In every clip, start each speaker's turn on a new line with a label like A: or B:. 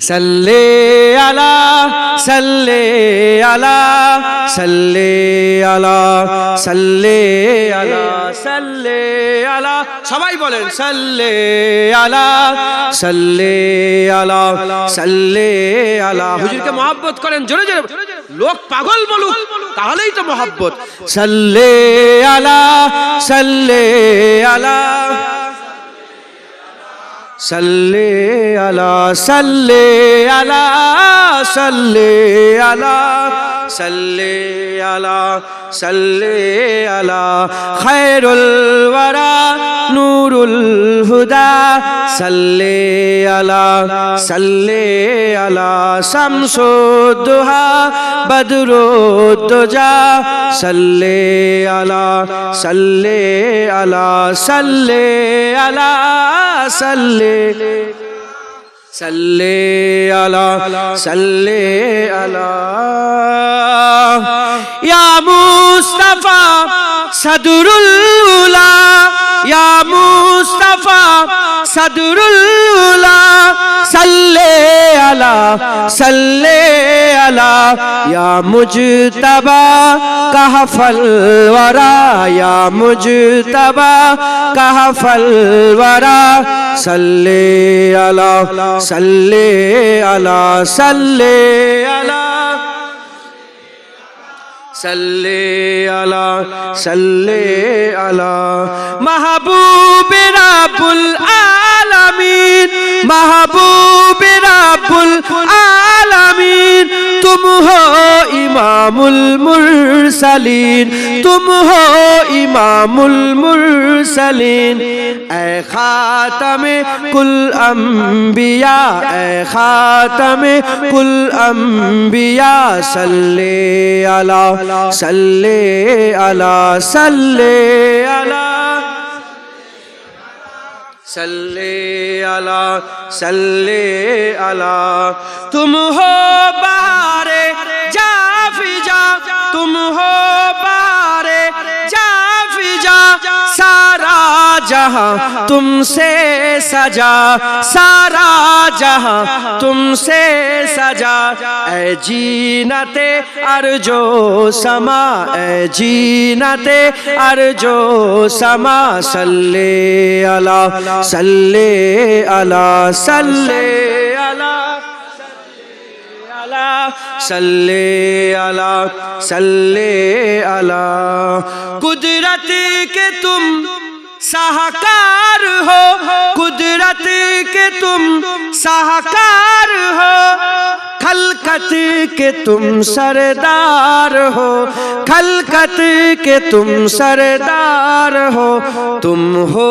A: सल्ले अला सल्ले अला सल्ले अला सल्ले अला सल्ले अला সবাই বলেন सल्ले अला सल्ले अला सल्ले अला হুজুরকে মহব্বত করেন জোরে জোরে লোক পাগল বলুক তাহলেই তো মহব্বত सल्ले अला सल्ले अला सल्ले अला सल्ले अला सल्ले अला सल्ले अला सल्ले अला खैरुल वरा नूरुल हुदा सल्ले अला शम्सुद्दुहा बद्रुद्दुजा सल्ले अला सल्ले अला सल्ले अला सल्ले सल्ले अला सल्ले अला या मुस्तफा सदरुल उला या मुस्तफा सदरुल उला सल्ले अला या मुजतबा कहफल वरा या मुजतबा कहफल वरा सल्ले अला सल्ले अला सल्ले अला सल्ले अला सल्ले अला महबूब रब्बुल आलमीन महबूब रब्बुल आलमीन तुम हो इमामुल मुरसलीन तुम हो इमामुल मुरसलीन ऐ खातमे कुल अंबिया ऐ खातमे कुल अंबिया सल्ले अला सल्ले अला सल्ले अला सल्ले अला सल्ले अला तुम हो बहारे जाफिजा तुम हो बहारे जाफिजा सारा जहां तुमसे सजा सारा जहां तुमसे सजा ऐ जीनते अर्जो समा ऐ जीनते अर्जो समा सल्ले अला सल्ले अला सल्ले अला सल्ले अला सल्ले अला कुदरत के तुम साहकार हो कुदरत के तुम साहकार हो खलकत के तुम सरदार हो खलकत के तुम सरदार हो तुम हो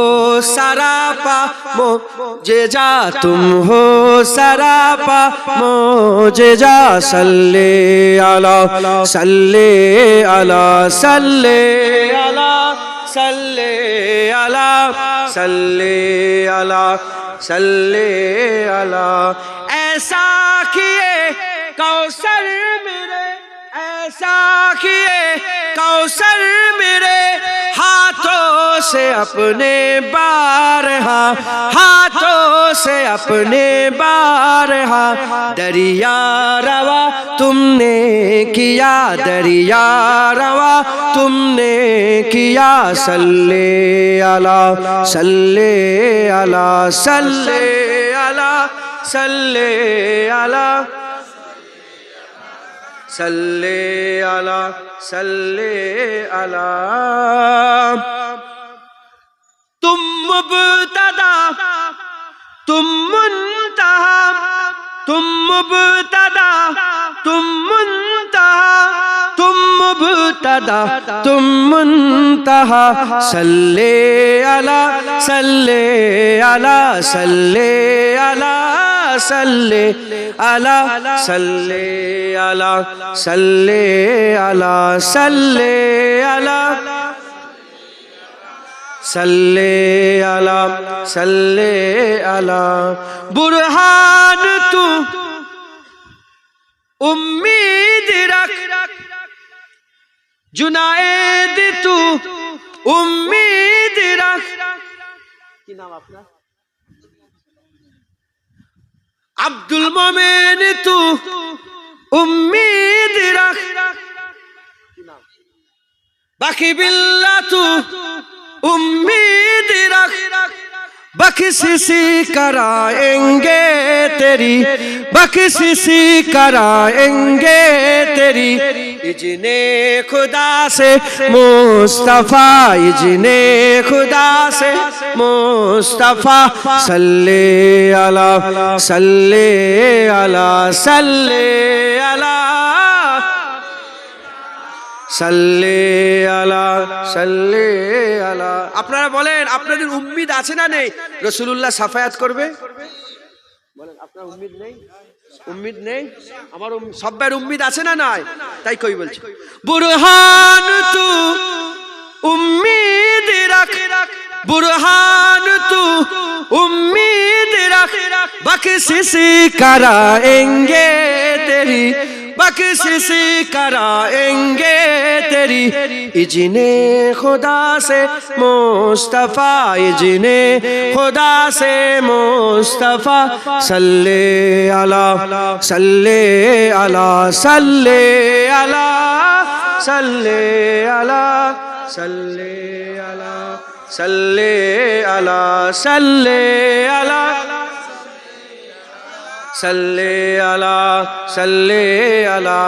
A: सरापा मोजेजा तुम हो सरापा मोजेजा सल्ले अला सल्ले अला सल्ले अला सल्ले अला सल्ले अला सल्ले अला ऐसा किए कौसर मेरे ऐसा किए कौसर मेरे हाथों से अपने बारहा हाथों से अपने बारहा दरिया रवा तुमने किया दरिया रवा तुमने किया सल्ले अला सल्ले अला सल्ले अला सल्ले अला सल्ले अला सल्ले अला तुम मुब्तदा तुम मुंतहा तुम मुब्तदा तुम मुंतहा तुम मुब्तदा तुम मुंतहा सल्ले अला सल्ले अला सल्ले अला सल्ले अला सल्ले अला सल्ले अला सल्ले अला सल्ले अला सल्ले अला बुरहान तू उम्मीद रख जुनायद तू उम्मीद रख কি নাম আপনার अब्दुल मोमिन तू उम्मीद रख, बाकी बिल्ला तू उम्मीद रख, बख्शिशी कराएंगे तेरी, बख्शिशी कराएंगे तेरी, इजने खुदा से मुस्तफा, इजने खुदा से मुस्तफा, सल्ले अला सल्ले अला सल्ले अला सल्ले अला सल्ले अला। আপনারা বলেন আপনাদের উম্মিদ আছে না নেই রাসূলুল্লাহ শাফায়াত করবে? বলেন আপনার উম্মিদ নেই? উম্মিদ নেই? আমার সবার উম্মিদ আছে না নাই? তাই কই বলছি বুরহান তু উম্মিদ রাখ, বুরহান তু उम्मीद रख, बख्शिशी कराएंगे तेरी, बख्शिशी कराएंगे तेरी, इजने खुदा से मुस्तफा, इजने खुदा से मुस्तफा, सल्ले अला सल्ले अला सल्ले अला सल्ले अला सल्ले अला सल्ले अला सल्ले अला सल्ले अला सल्ले अला।